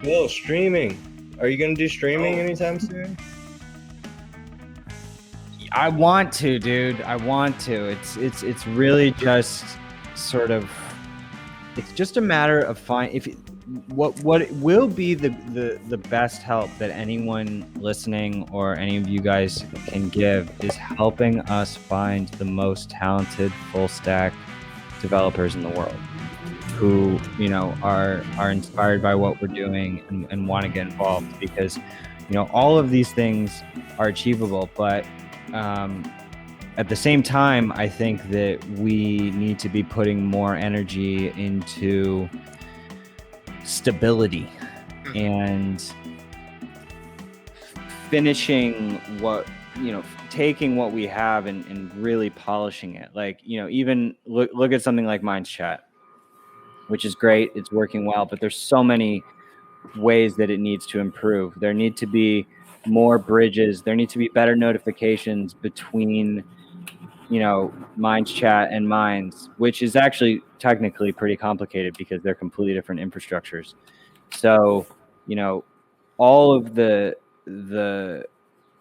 Well, streaming. Are you gonna do streaming anytime soon? I want to, dude. I want to. It's really just sort of. It's just a matter of what will be the best help that anyone listening or any of you guys can give is helping us find the most talented full stack developers in the world who are inspired by what we're doing and want to get involved, because all of these things are achievable, but at the same time, I think that we need to be putting more energy into stability and finishing taking what we have and really polishing it. Like, even look at something like Minds Chat, which is great. It's working well, but there's so many ways that it needs to improve. There need to be more bridges. There need to be better notifications between Minds Chat and Minds, which is actually technically pretty complicated because they're completely different infrastructures. So, all of the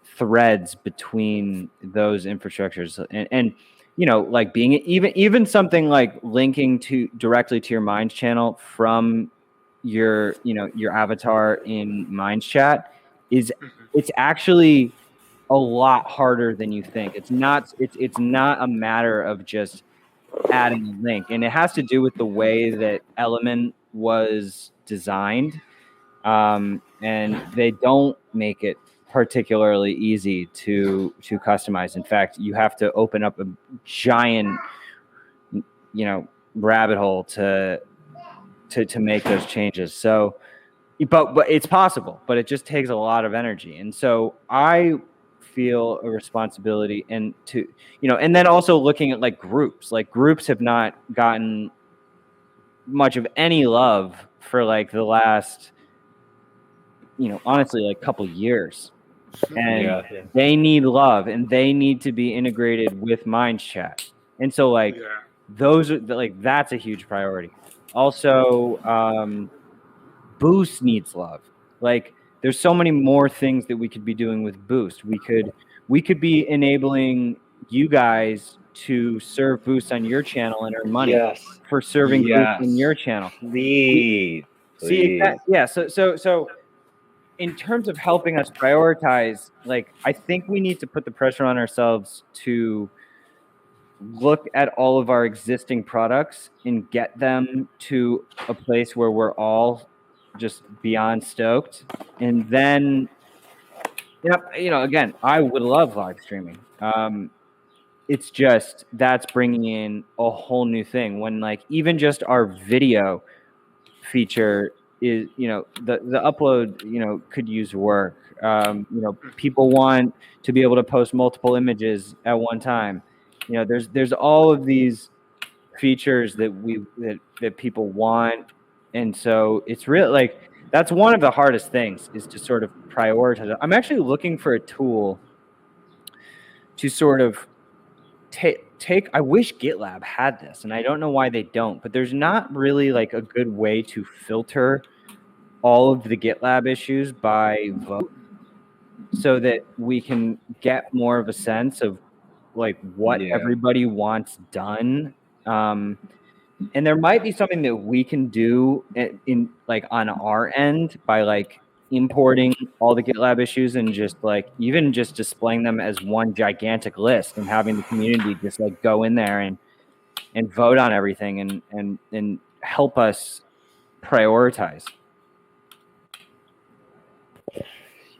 threads between those infrastructures and like being even something like linking directly to your Minds channel from your avatar in Minds Chat it's actually a lot harder than you think. It's not a matter of just adding a link, and it has to do with the way that Element was designed, and they don't make it particularly easy to customize. In fact, you have to open up a giant rabbit hole to make those changes. So but it's possible, but it just takes a lot of energy. And so I feel a responsibility and then also looking at like groups have not gotten much of any love for like the last honestly like couple years, and they need love and they need to be integrated with Minds Chat. And so like those are like, that's a huge priority. Also, Boost needs love. Like, there's so many more things that we could be doing with Boost. We could be enabling you guys to serve Boost on your channel and earn money for serving Boost on your channel. Please. Yeah. So in terms of helping us prioritize, like, I think we need to put the pressure on ourselves to look at all of our existing products and get them to a place where we're all just beyond stoked. And then again, I would love live streaming. It's just that's bringing in a whole new thing when like even just our video feature is the upload could use work. People want to be able to post multiple images at one time. There's all of these features that people want. And so it's really like, that's one of the hardest things, is to sort of prioritize it. I'm actually looking for a tool to sort of take, I wish GitLab had this, and I don't know why they don't, but there's not really like a good way to filter all of the GitLab issues by vote so that we can get more of a sense of like what everybody wants done. And there might be something that we can do in like on our end by like importing all the GitLab issues and just like even just displaying them as one gigantic list and having the community just like go in there and vote on everything and help us prioritize.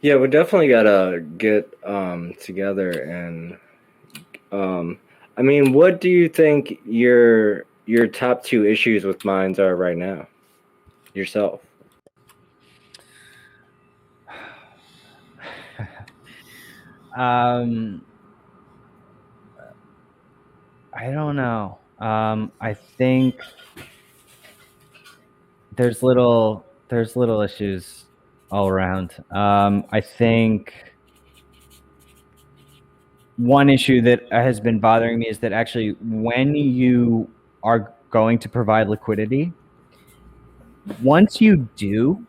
Yeah, we definitely gotta get together and I mean, what do you think your top 2 issues with Minds are right now? Yourself. I don't know. I think there's little issues all around. I think one issue that has been bothering me is that actually when you are going to provide liquidity, once you do,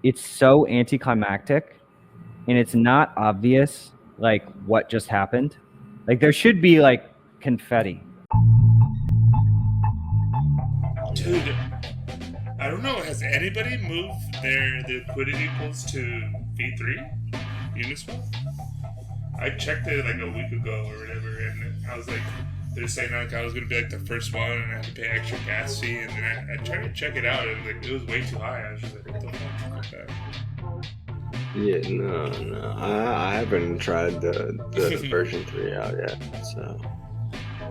it's so anticlimactic, and it's not obvious like what just happened. Like there should be like confetti. Dude, I don't know. Has anybody moved their liquidity pools to V3 Uniswap? I checked it like a week ago or whatever, and I was like, they're saying like I was gonna be like the first one, and I had to pay extra gas fee, and then I tried to check it out, and like it was way too high. I was just like, what the fuck is that? Yeah, no. I haven't tried the version 3 out yet, so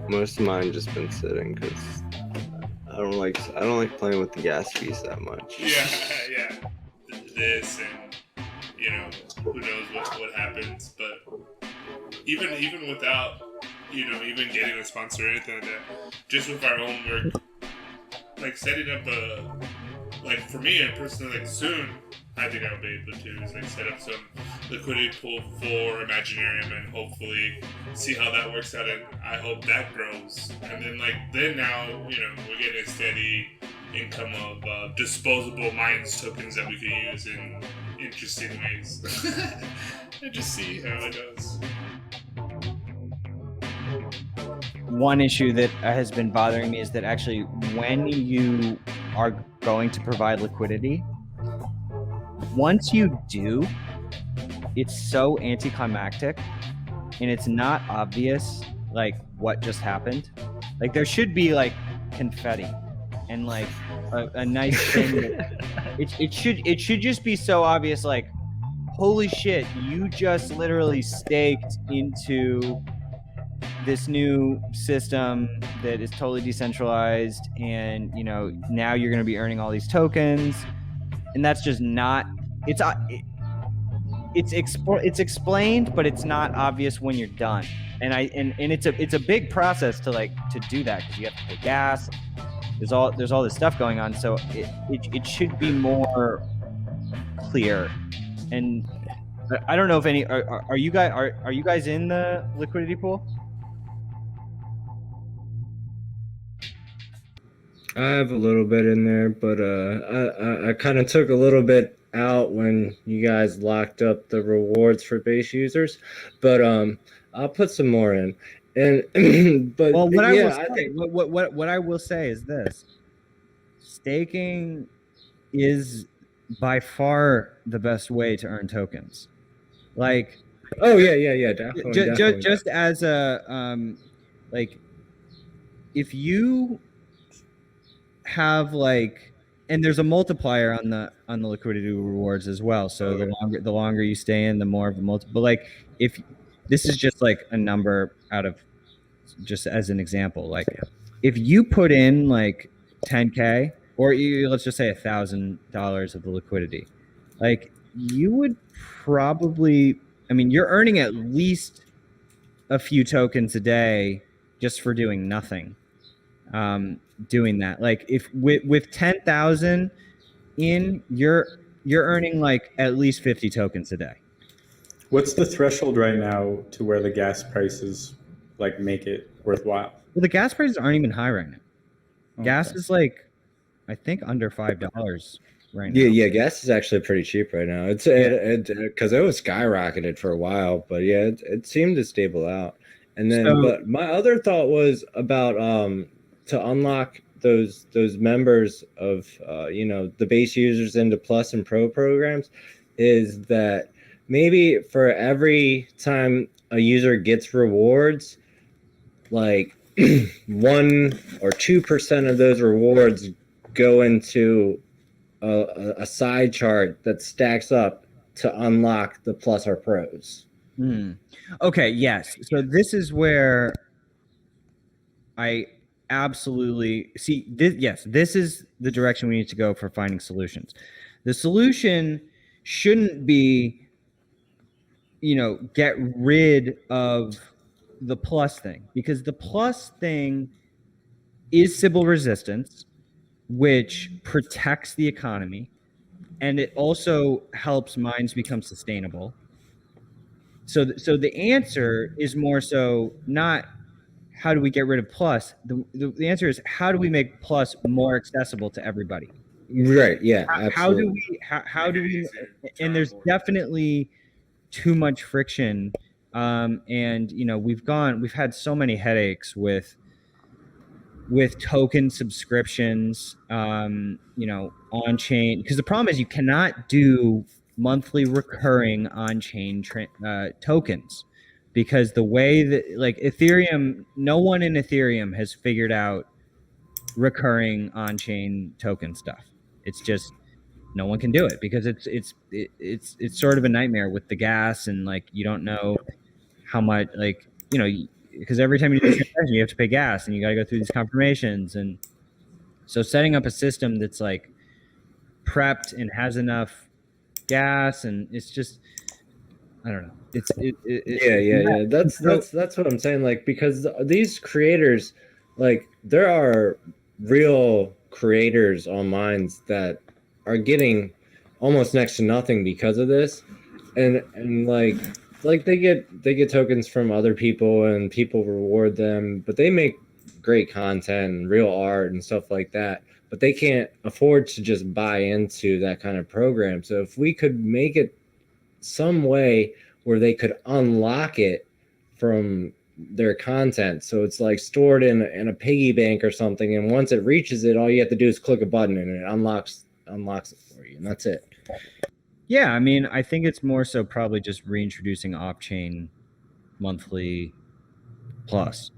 most of mine just been sitting because I don't like playing with the gas fees that much. Yeah. This and who knows what happens, but even without even getting a sponsor or anything like that, just with our own work, like setting up like for me personally, like soon I think I'll be able to is like set up some liquidity pool for Imaginarium and hopefully see how that works out, and I hope that grows. And then now we're getting a steady income of disposable Minds tokens that we can use in interesting ways. And just see how it goes. One issue that has been bothering me is that actually when you are going to provide liquidity, once you do, it's so anticlimactic, and it's not obvious like what just happened. Like there should be like confetti and like a nice thing. It should just be so obvious, like, holy shit, you just literally staked into this new system that is totally decentralized, and now you're going to be earning all these tokens, and that's just not. It's explained, but it's not obvious when you're done. And it's a big process to do that, because you have to pay gas. There's all this stuff going on, so it should be more clear. And I don't know if any are you guys in the liquidity pool? I have a little bit in there, but I kind of took a little bit out when you guys locked up the rewards for base users, but I'll put some more in. And but Well, what yeah, I think what I will say is this: staking is by far the best way to earn tokens. Like, oh yeah, definitely. Just as a like, if you have and there's a multiplier on the liquidity rewards as well. So the longer you stay in, the more of a multiple. Like, if this is just like a number out of, just as an example, like if you put in like 10K, or let's just say $1,000 of the liquidity, like you would probably, you're earning at least a few tokens a day just for doing nothing. Doing that, like if with 10,000 in, you're earning like at least 50 tokens a day. What's the threshold right now to where the gas prices like make it worthwhile? Well, the gas prices aren't even high right now. Okay. Gas is like, I think, under $5 right now. Yeah, gas is actually pretty cheap right now. It's because it was skyrocketed for a while, but yeah, it seemed to stable out. And then, but my other thought was about to unlock those members of the base users into Plus and Pro programs, is that maybe for every time a user gets rewards, like 1 or 2% of those rewards go into a side chart that stacks up to unlock the Plus or Pros. Okay, yes. So this is where I absolutely see this. Yes, this is the direction we need to go for finding solutions. The solution shouldn't be, get rid of the Plus thing, because the Plus thing is Sybil resistance, which protects the economy, and it also helps mines become sustainable. So the answer is more so not how do we get rid of Plus. The answer is how do we make Plus more accessible to everybody? Right. Yeah. How do Absolutely. we how Make do it we easier to and there's onboard. definitely too much friction, and we've had so many headaches with token subscriptions, on chain, because the problem is you cannot do monthly recurring on chain tokens, because the way that, like, Ethereum, no one in Ethereum has figured out recurring on chain token stuff. It's just no one can do it because it's sort of a nightmare with the gas, and like you don't know how much, like, because every time you do a transaction you have to pay gas and you got to go through these confirmations. And so setting up a system that's like prepped and has enough gas, and it's just, I don't know, Yeah. That's what I'm saying. Like, because these creators, like, there are real creators on Minds that are getting almost next to nothing because of this, and like they get tokens from other people and people reward them, but they make great content and real art and stuff like that. But they can't afford to just buy into that kind of program. So if we could make it some way where they could unlock it from their content, so it's like stored in a piggy bank or something, and once it reaches it, all you have to do is click a button and it unlocks it for you, and that's it. Yeah, I mean, I think it's more so probably just reintroducing off-chain monthly plus.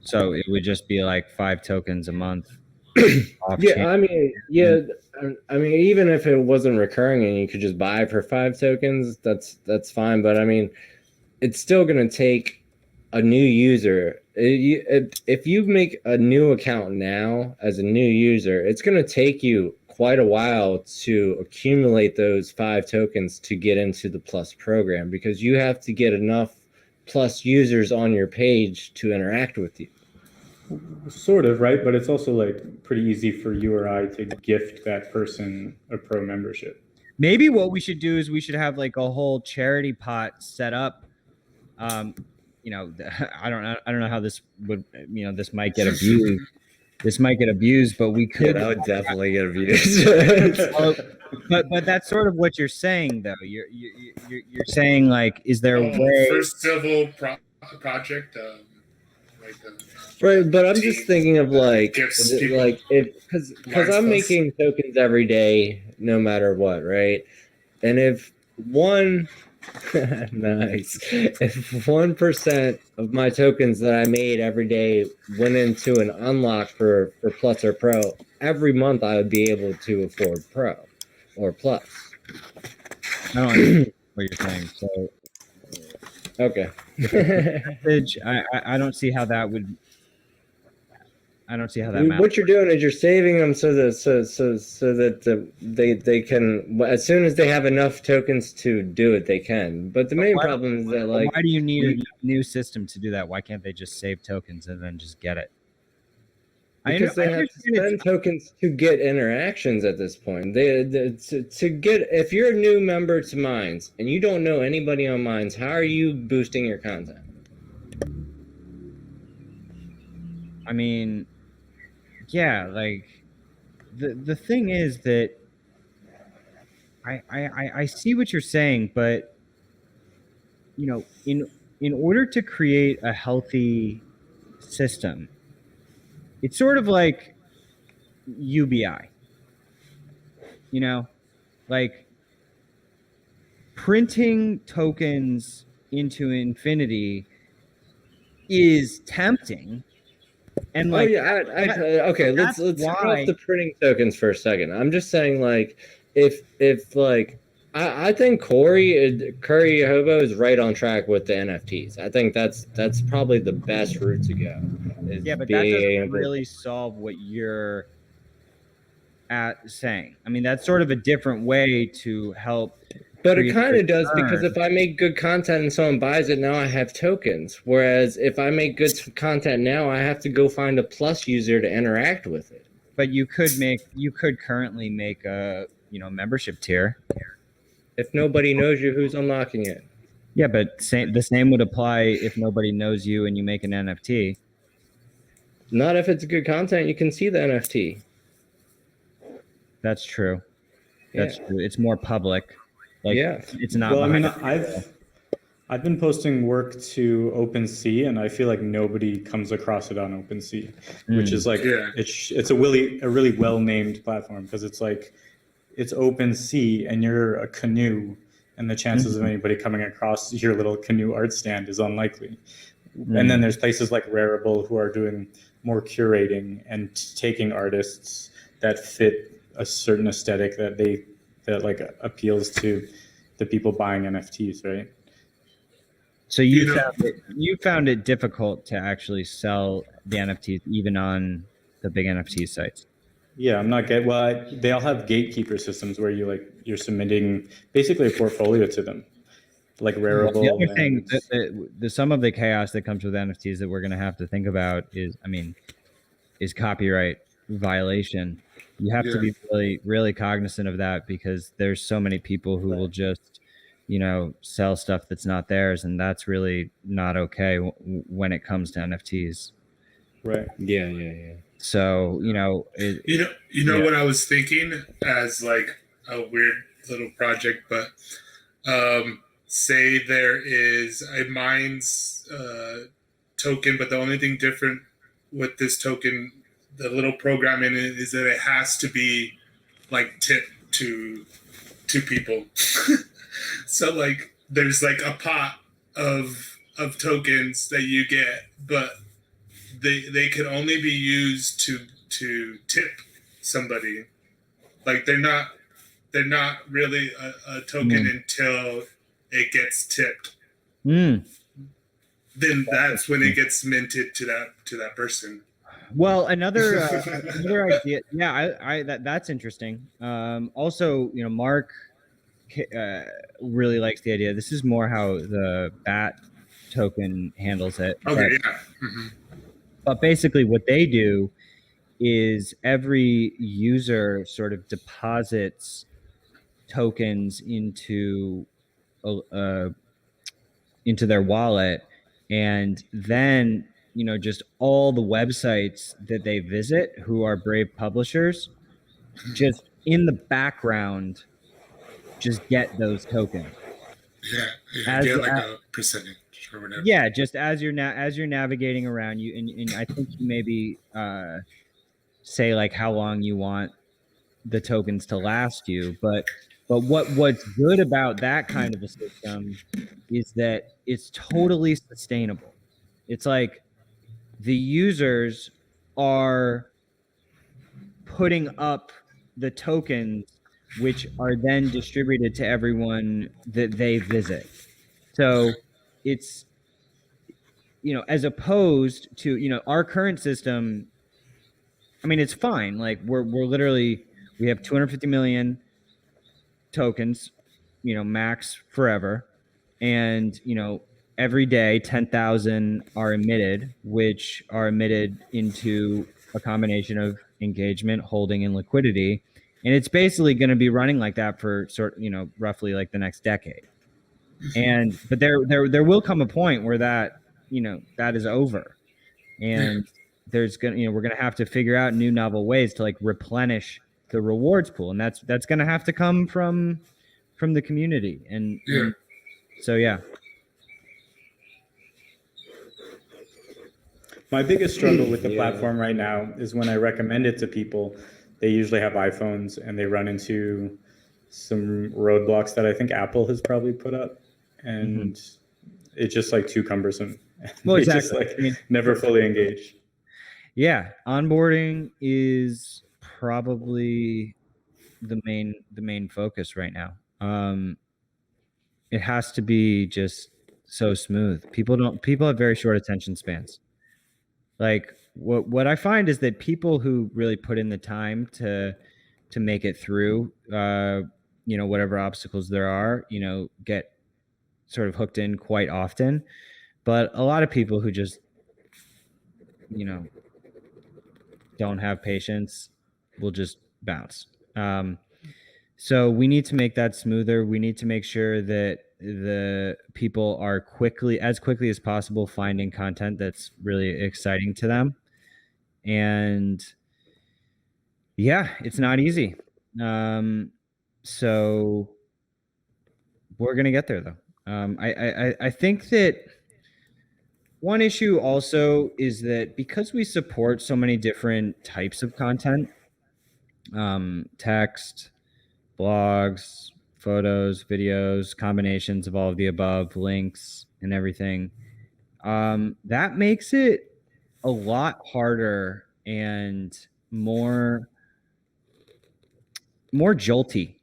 So it would just be like 5 tokens a month off-chain. I mean, even if it wasn't recurring and you could just buy for 5 tokens, that's fine. But I mean, it's still gonna take a new user. If you make a new account now as a new user, it's gonna take you quite a while to accumulate those 5 tokens to get into the Plus program, because you have to get enough Plus users on your page to interact with you. Sort of, right? But it's also like pretty easy for you or I to gift that person a pro membership. Maybe what we should do is we should have like a whole charity pot set up. I don't know how this would, this might get abused. This might get abused, but we could. Yeah, that would definitely get abused. But that's sort of what you're saying, though. You're saying, like, is there a way? First civil project, like right, but I'm just thinking of like people because I'm making tokens every day, no matter what, right? And if one nice, if 1% of my tokens that I made every day went into an unlock for Plus or Pro, every month I would be able to afford Pro or Plus. I don't understand what you're saying. So okay. I don't see how that would. I don't see how that matters. What you're doing is you're saving them so that they can, as soon as they have enough tokens to do it, they can. But the main problem is that, like, why do you need a new system to do that? Why can't they just save tokens and then just get it? Because they have to spend tokens to get interactions at this point. To get, if you're a new member to Minds and you don't know anybody on Minds, how are you boosting your content? I mean, yeah, like the thing is that I see what you're saying, but in order to create a healthy system, it's sort of like UBI. Like printing tokens into infinity is tempting. And like, okay, let's turn off the printing tokens for a second. I'm just saying, like, if like, I think Curry Hobo is right on track with the NFTs. I think that's probably the best route to go. Yeah, but that doesn't really solve what you're saying. I mean, that's sort of a different way to help. But it kind of does, because if I make good content and someone buys it, now I have tokens. Whereas if I make good content now, I have to go find a Plus user to interact with it. But you could currently make a membership tier. If nobody knows you, who's unlocking it? Yeah, but the same would apply if nobody knows you and you make an NFT. Not if it's good content. You can see the NFT. That's true. That's Yeah. true. It's more public. Like Yeah. it's not Well, I mean, behind a paywall. I've been posting work to OpenSea, and I feel like nobody comes across it on OpenSea, which is like Yeah. it's a really well named platform because it's like it's OpenSea, and you're a canoe, and the chances of Mhm. anybody coming across your little canoe art stand is unlikely. And then Mm. there's places like Rarible who are doing more curating and taking artists that fit a certain aesthetic that like appeals to the people buying NFTs, right? So You know, you found it difficult to actually sell the NFTs even on the big NFT sites. Yeah, I'm not get well. They all have gatekeeper systems where you're submitting basically a portfolio to them, like Well, the other Rarible thing and the some of the chaos that comes with NFTs that we're going to have to think about is, I mean, is copyright violation. You have to yeah. be really cognizant of that because there's so many people who will just, sell stuff that's not theirs, and that's really not okay when it comes to NFTs. right. Yeah. Yeah. Yeah. So, You know yeah. what I was thinking as like a weird little project, but say there is a Minds token, but the only thing different with this token, the little program in it, is that it has to be like tipped to people. So like there's like a pot of tokens that you get, but they can only be used to tip somebody. Like they're not really a token Mm. until it gets tipped. Mm. Then that's when it gets minted to that person. Well, another idea. Yeah, that's interesting. Also, Mark uh, really likes the idea. This is more how the BAT token handles it, Okay, yeah. Mm-hmm. but basically what they do is every user sort of deposits tokens uh, into their wallet, and then just all the websites that they visit who are Brave publishers just in the background just get those tokens Yeah, yeah. as, Get like a percentage or whatever. yeah, just as you're navigating around you, and I think you maybe say like how long you want the tokens to last you, but what's good about that kind of a system is that it's totally sustainable. It's like the users are putting up the tokens which are then distributed to everyone that they visit. So it's, as opposed to, our current system, I mean, it's fine. Like we're literally, we have 250 million tokens, max forever. And, every day 10,000 are emitted, which are emitted into a combination of engagement, holding, and liquidity. And it's basically going to be running like that for roughly like the next decade. But there will come a point where that is over. And we're gonna have to figure out new novel ways to like replenish the rewards pool, and that's gonna have to come from the community. Yeah. So yeah. My biggest struggle with the platform right now is when I recommend it to people, they usually have iPhones and they run into some roadblocks that I think Apple has probably put up, and it's just like too cumbersome. Well, They exactly. just like never fully engage. Yeah, onboarding is probably the main focus right now. It has to be just so smooth. People have very short attention spans. Like what I find is that people who really put in the time to make it through whatever obstacles there are, get sort of hooked in quite often. But a lot of people who just don't have patience will just bounce. So we need to make that smoother. We need to make sure that the people are as quickly as possible, finding content that's really exciting to them. And yeah, it's not easy. So we're gonna get there, though. I think that one issue also is that because we support so many different types of content, text, blogs, photos, videos, combinations of all of the above, links, and everything, that makes it a lot harder and more jolty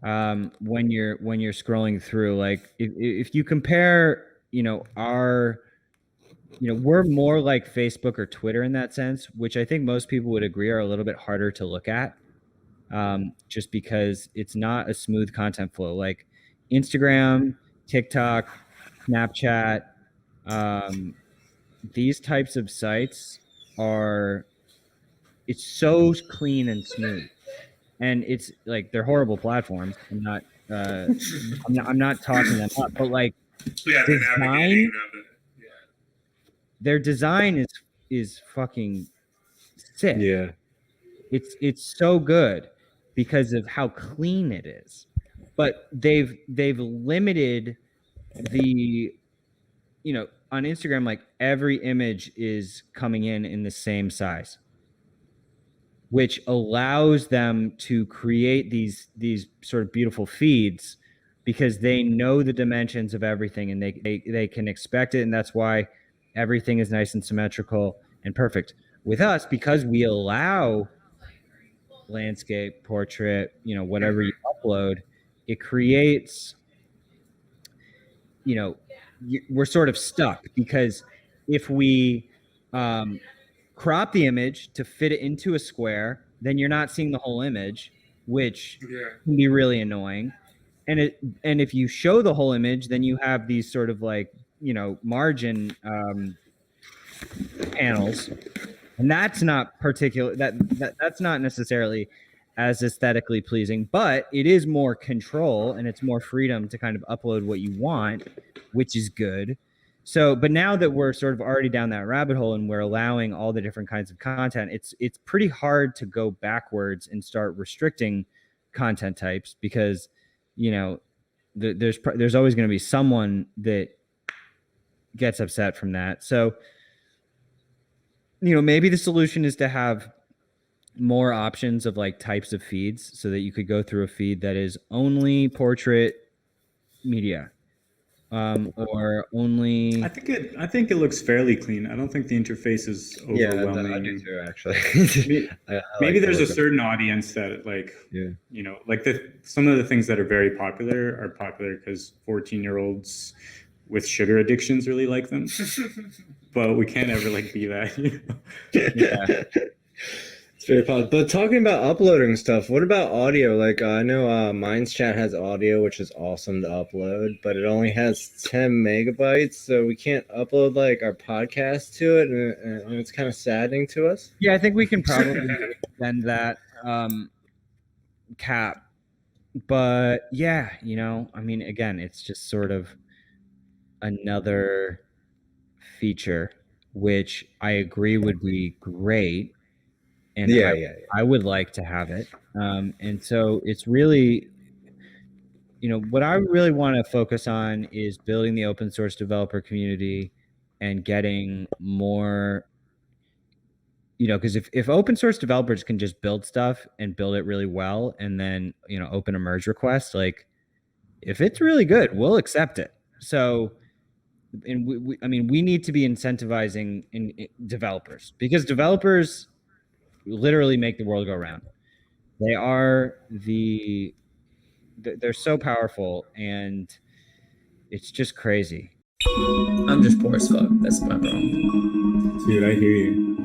when you're scrolling through. Like if you compare, we're more like Facebook or Twitter in that sense, which I think most people would agree are a little bit harder to look at, just because it's not a smooth content flow. Like Instagram, TikTok, Snapchat, these types of sites it's so clean and smooth, and it's like they're horrible platforms. I'm not talking them up, but like design, their design is fucking sick. Yeah. It's so good because of how clean it is. But they've limited the, on Instagram, like every image is coming in the same size, which allows them to create these sort of beautiful feeds because they know the dimensions of everything, and they can expect it, and that's why everything is nice and symmetrical and perfect. With us, because we allow landscape, portrait, whatever you upload, it creates, we're sort of stuck, because if we crop the image to fit it into a square, then you're not seeing the whole image, which can be really annoying. And if you show the whole image, then you have these sort of like, margin panels, and that's not that's not necessarily as aesthetically pleasing, but it is more control and it's more freedom to kind of upload what you want, which is good. So, but now that we're sort of already down that rabbit hole and we're allowing all the different kinds of content, it's pretty hard to go backwards and start restricting content types, because, there's always going to be someone that gets upset from that. So, maybe the solution is to have more options of like types of feeds, so that you could go through a feed that is only portrait media, or only. I think it looks fairly clean. I don't think the interface is overwhelming. Yeah, I do too, actually. Maybe there's a certain audience that like, like some of the things that are very popular because 14-year-olds with sugar addictions really like them. But we can't ever like be that. Yeah. It's very positive. But talking about uploading stuff, what about audio? Like I know MindsChat has audio, which is awesome to upload, but it only has 10 megabytes, so we can't upload like our podcast to it, and it's kind of saddening to us. Yeah, I think we can probably extend that cap. But yeah, I mean, again, it's just sort of another feature, which I agree would be great. And I would like to have it. And so it's really, what I really want to focus on is building the open source developer community and getting more, because if open source developers can just build stuff and build it really well, and then, open a merge request, like if it's really good, we'll accept it. So, and we need to be incentivizing developers, because developers literally make the world go round. They are they're so powerful, and it's just crazy. I'm just poor as fuck. That's my problem. Dude, I hear you.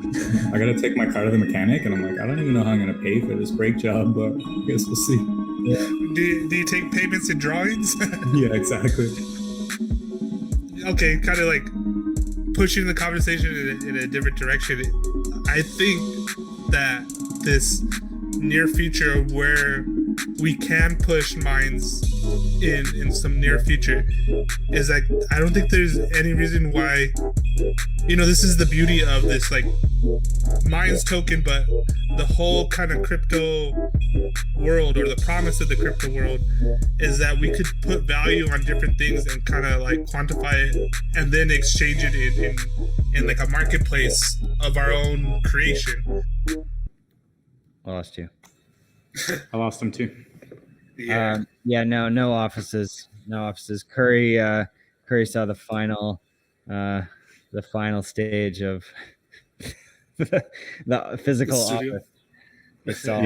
I gotta take my car to the mechanic, and I'm like, I don't even know how I'm gonna pay for this brake job, but I guess we'll see. Yeah. Do you take payments in drawings? Yeah, exactly. Okay, kind of like pushing the conversation in a different direction. I think that this near future where we can push Minds in some near future is like I don't think there's any reason why, this is the beauty of this like Minds token, but the whole kind of crypto world, or the promise of the crypto world, is that we could put value on different things and kind of like quantify it and then exchange it in like a marketplace of our own creation. I lost you. I lost him too. No offices. Curry saw the final stage of the physical office. It's all,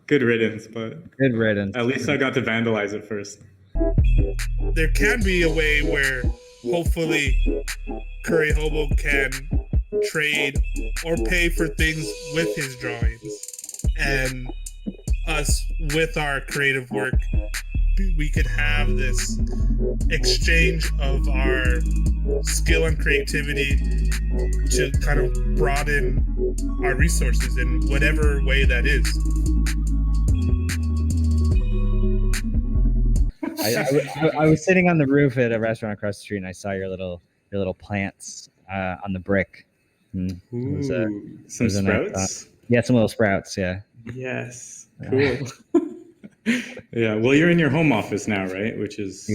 good riddance, but good riddance. At least I got to vandalize it first. There can be a way where hopefully Curry Hobo can trade or pay for things with his drawings, and us with our creative work, we could have this exchange of our skill and creativity to kind of broaden our resources in whatever way that is. I was sitting on the roof at a restaurant across the street, and I saw your little plants on the brick. Some sprouts? Yeah, some little sprouts, yeah. Yes, cool. Yeah, well, you're in your home office now, right? Which is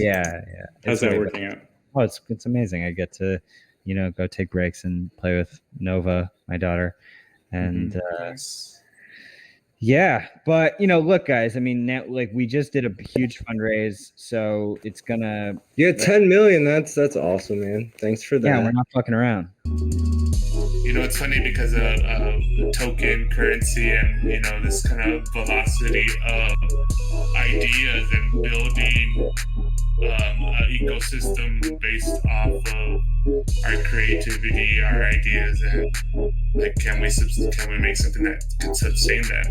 How's that working out? Oh, it's amazing. I get to, go take breaks and play with Nova, my daughter, and but look, guys. I mean, now we just did a huge fundraise, so it's gonna 10 million. That's awesome, man. Thanks for that. Yeah, we're not fucking around. It's funny because of token currency and this kind of velocity of ideas and building an ecosystem based off of our creativity, our ideas, and can we make something that can sustain that?